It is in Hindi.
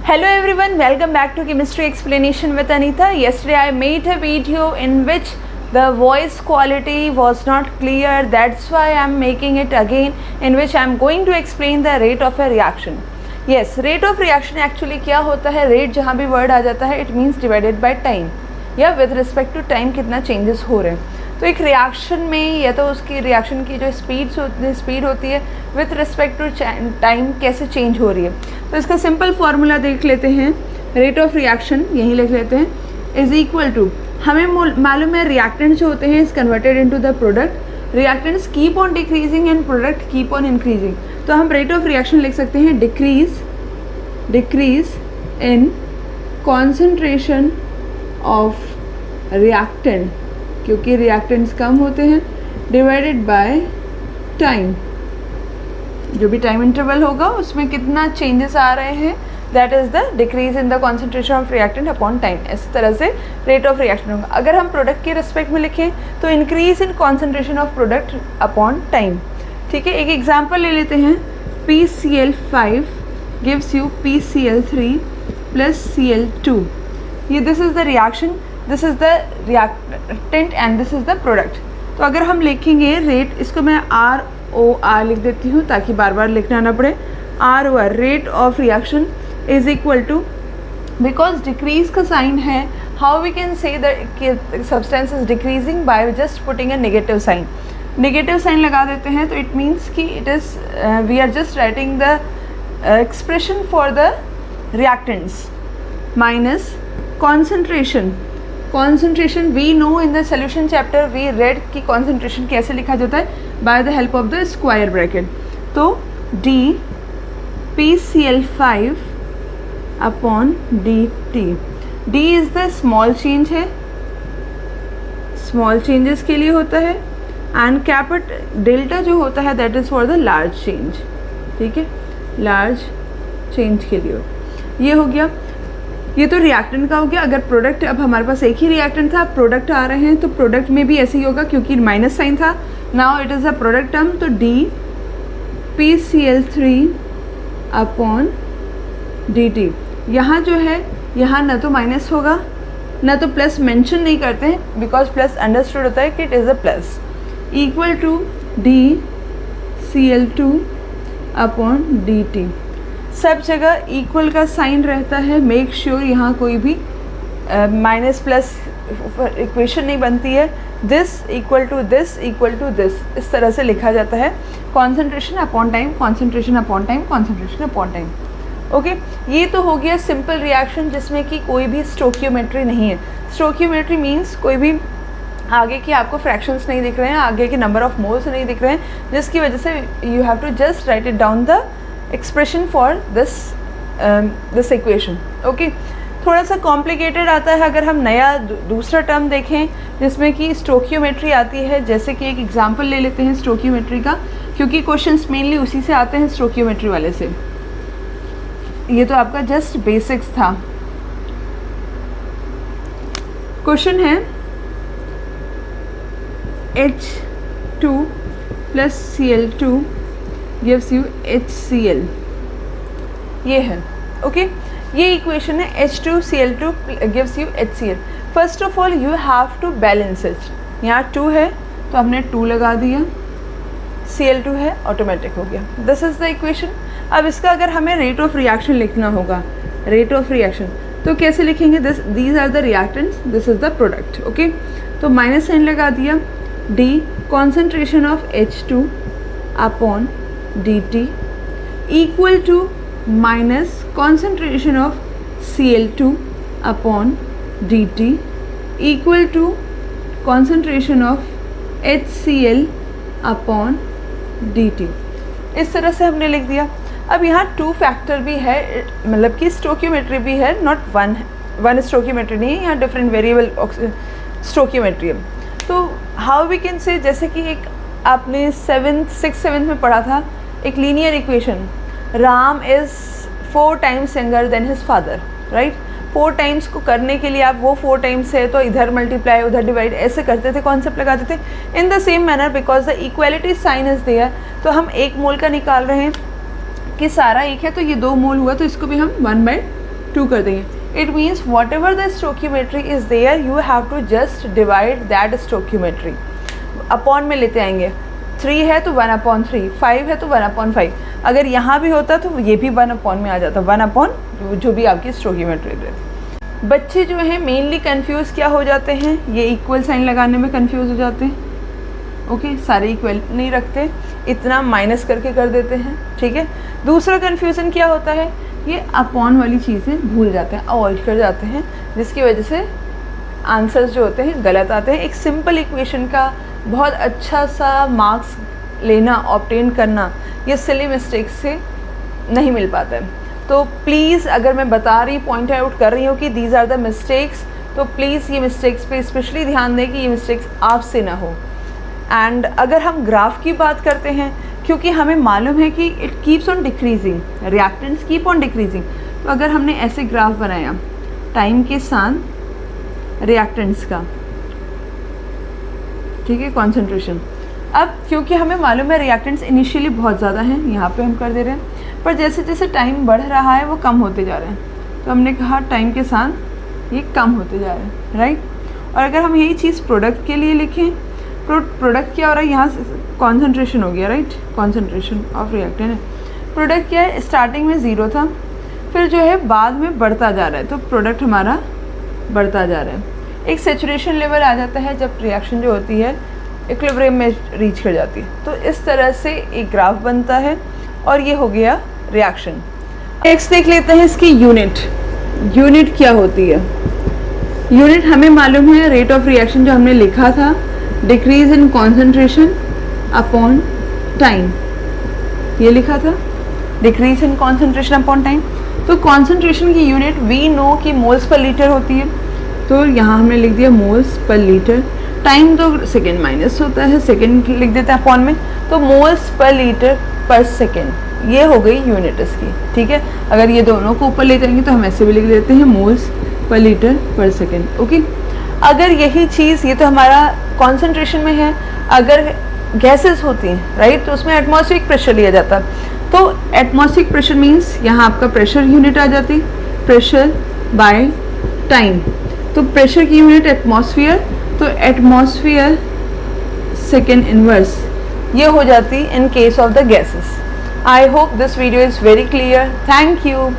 Hello everyone, welcome back to Chemistry Explanation with Anita. Yesterday I made a video in which the voice quality was not clear. That's why I am making it again, in which I am going to explain the rate of a reaction. Yes, rate of reaction actually क्या होता है, rate जहाँ भी word आ जाता है it means divided by time, या with respect to time कितना changes हो रहे हैं. तो एक रिएक्शन में या तो उसकी रिएक्शन की जो स्पीड होती है विथ रिस्पेक्ट टू टाइम कैसे चेंज हो रही है. तो इसका सिंपल फार्मूला देख लेते हैं. रेट ऑफ रिएक्शन यहीं लिख लेते हैं, इज इक्वल टू, हमें मालूम है रिएक्टेंट्स जो होते हैं is converted into the product. Reactants keep on decreasing and product keep on increasing. तो हम रेट ऑफ रिएक्शन लिख सकते हैं decrease in concentration of reactant, क्योंकि रिएक्टेंट्स कम होते हैं, डिवाइडेड बाय टाइम. जो भी टाइम इंटरवल होगा उसमें कितना चेंजेस आ रहे हैं, that is the decrease in the concentration of reactant upon time. इस तरह से रेट ऑफ रिएक्शन होगा. अगर हम प्रोडक्ट के रिस्पेक्ट में लिखें तो increase in concentration of product upon time. ठीक है, एक एग्जाम्पल ले लेते हैं. PCl5 gives you PCl3 plus Cl2. ये this is the reaction, this is the reactant and this is the product. तो अगर हम लिखेंगे रेट, इसको मैं ROR लिख देती हूँ ताकि बार बार लिखना ना पड़े. ROR rate of reaction is equal to, because decrease का साइन है, how we can say the substance is decreasing by just putting a negative sign. Negative sign लगा देते हैं तो इट मीन्स कि it is we are just writing the expression for the reactants minus concentration. We know in the solution chapter we read कि concentration कैसे लिखा जाता है, by the help of the square bracket. तो D PCl5 upon dt. D is the small change है, small changes के लिए होता है, and capital delta जो होता है that is for the large change. ठीक है, large change के लिए. ये हो गया, ये तो रिएक्टेंट का हो गया. अगर प्रोडक्ट, अब हमारे पास एक ही रिएक्टेंट था, प्रोडक्ट आ रहे हैं तो प्रोडक्ट में भी ऐसे ही होगा क्योंकि माइनस साइन था. Now it is a product term, तो D PCl3 अपॉन dt. यहाँ जो है, यहाँ ना तो माइनस होगा ना तो प्लस, मेंशन नहीं करते हैं बिकॉज प्लस अंडरस्टूड होता है कि it is a plus, equal to D Cl2 upon dt. सब जगह इक्वल का साइन रहता है. मेक श्योर यहाँ कोई भी माइनस प्लस इक्वेशन नहीं बनती है. This equal to this equal to this, इस तरह से लिखा जाता है. Concentration upon time, concentration upon time, concentration upon time. Okay, ये तो हो गया सिंपल रिएक्शन जिसमें कि कोई भी स्टोकियोमेट्री नहीं है. स्टोकियोमेट्री मीन्स कोई भी आगे की आपको फ्रैक्शंस नहीं दिख रहे हैं, आगे के नंबर ऑफ मोल्स नहीं दिख रहे हैं, जिसकी वजह से you have to just write it down the expression for this equation. Okay, थोड़ा सा कॉम्प्लिकेटेड आता है अगर हम नया दूसरा टर्म देखें जिसमें कि स्टोकियोमेट्री आती है. जैसे कि एक एग्जांपल ले लेते हैं स्टोकियोमेट्री का, क्योंकि क्वेश्चंस मेनली उसी से आते हैं, स्टोकियोमेट्री वाले से. ये तो आपका जस्ट बेसिक्स था. क्वेश्चन है H2 plus Cl2 gives you HCl. ये है. ओके, ये इक्वेशन है. H2Cl2 gives you HCl. First of all you have to balance it. यहाँ 2 है तो हमने 2 लगा दिया, Cl2 है, ऑटोमेटिक हो गया. This is the equation. अब इसका अगर हमें रेट ऑफ रिएक्शन लिखना होगा, रेट ऑफ रिएक्शन तो कैसे लिखेंगे? These are the reactants, this is the product. Okay, तो माइनस साइन लगा दिया. D concentration of H2 upon dt equal to minus concentration of Cl2 upon dt equal to concentration of HCl upon dt. इस तरह से हमने लिख दिया. अब यहाँ 2 फैक्टर भी है, मतलब कि स्टोकियोमेट्री भी है, नॉट वन स्टोकियोमेट्री नहीं है, यहाँ डिफरेंट वेरिएबल स्टोकियोमेट्री है. तो हाउ वी कैन से, जैसे कि एक आपने 6th-7th में पढ़ा था एक linear equation, Ram is 4 times younger than his father, right. 4 times को करने के लिए आप वो 4 times है तो इधर मल्टीप्लाई उधर डिवाइड ऐसे करते थे, कॉन्सेप्ट लगाते थे. In the same manner because the equality sign is there, तो हम 1 मोल का निकाल रहे हैं कि सारा 1 है तो ये 2 मोल हुआ, तो इसको भी हम 1/2 2 कर देंगे. It means whatever the stoichiometry is there you have to just divide that stoichiometry. Upon में लेते आएंगे. 3 है तो 1/3, 5 है तो 1/5. अगर यहाँ भी होता तो ये भी 1 अपॉन में आ जाता, 1 अपॉन जो भी आपकी स्टोक्यूमेट्री रहती. बच्चे जो हैं मेनली कंफ्यूज क्या हो जाते हैं, ये इक्वल साइन लगाने में कंफ्यूज हो जाते हैं. ओके, सारे इक्वल नहीं रखते, इतना माइनस करके कर देते हैं. ठीक है. दूसरा कन्फ्यूज़न क्या होता है, ये अपॉन वाली चीज़ें भूल जाते हैं, अवॉइड कर जाते हैं, जिसकी वजह से आंसर्स जो होते हैं गलत आते हैं. एक सिंपल इक्वेशन का बहुत अच्छा सा मार्क्स लेना, ऑब्टेन करना, ये सिली मिस्टेक्स से नहीं मिल पाता है. तो प्लीज़, अगर मैं बता रही, पॉइंट आउट कर रही हूँ कि दीज आर द मिस्टेक्स, तो प्लीज़ ये मिस्टेक्स पे स्पेशली ध्यान दें कि ये मिस्टेक्स आपसे ना हो. एंड अगर हम ग्राफ की बात करते हैं, क्योंकि हमें मालूम है कि it keeps on decreasing, reactants keep on decreasing, तो अगर हमने ऐसे ग्राफ बनाया टाइम के साथ रिएक्टेंट्स का, ठीक है, कॉन्सेंट्रेशन. अब क्योंकि हमें मालूम है रिएक्टेंट्स इनिशियली बहुत ज़्यादा हैं, यहाँ पे हम कर दे रहे हैं, पर जैसे जैसे टाइम बढ़ रहा है वो कम होते जा रहे हैं. तो हमने कहा टाइम के साथ ये कम होते जा रहे हैं, राइट. और अगर हम यही चीज़ प्रोडक्ट के लिए लिखें, प्रोडक्ट क्या हो रहा है, यहाँ कॉन्सेंट्रेशन हो गया, राइट, कॉन्सेंट्रेशन ऑफ रिएक्टेंट है. प्रोडक्ट क्या है, स्टार्टिंग में 0 था, फिर जो है बाद में बढ़ता जा रहा है, तो प्रोडक्ट हमारा बढ़ता जा रहा है. एक सेचुरेशन लेवल आ जाता है जब रिएक्शन जो होती है इक्विलिब्रियम में रीच कर जाती है. तो इस तरह से एक ग्राफ बनता है और ये हो गया रिएक्शन. नेक्स्ट देख लेते हैं इसकी यूनिट. यूनिट क्या होती है, यूनिट हमें मालूम है, रेट ऑफ रिएक्शन जो हमने लिखा था, decrease in concentration upon time, ये लिखा था, decrease in concentration upon time. तो कॉन्सेंट्रेशन की यूनिट वी नो कि मोल्स पर लीटर होती है, तो यहाँ हमने लिख दिया मोल्स पर लीटर. टाइम तो सेकेंड माइनस होता है, सेकेंड लिख देते हैं अपॉन में, तो मोल्स पर लीटर पर सेकेंड, ये हो गई यूनिट इसकी. ठीक है. अगर ये दोनों को ऊपर ले जाएंगे तो हम ऐसे भी लिख देते हैं मोल्स पर लीटर पर सेकेंड. ओके. अगर यही चीज़, ये तो हमारा कॉन्सेंट्रेशन में है, अगर गैसेस होती हैं, राइट, तो उसमें एटमॉस्फेरिक प्रेशर लिया जाता है. तो एटमॉस्फेरिक प्रेशर मीन्स यहाँ आपका प्रेशर यूनिट आ जाती, प्रेशर बाय टाइम. तो प्रेशर की यूनिट एटमॉस्फेयर, तो एटमॉस्फेयर सेकेंड इनवर्स, ये हो जाती in case of the gases. I hope this video is very clear. Thank you.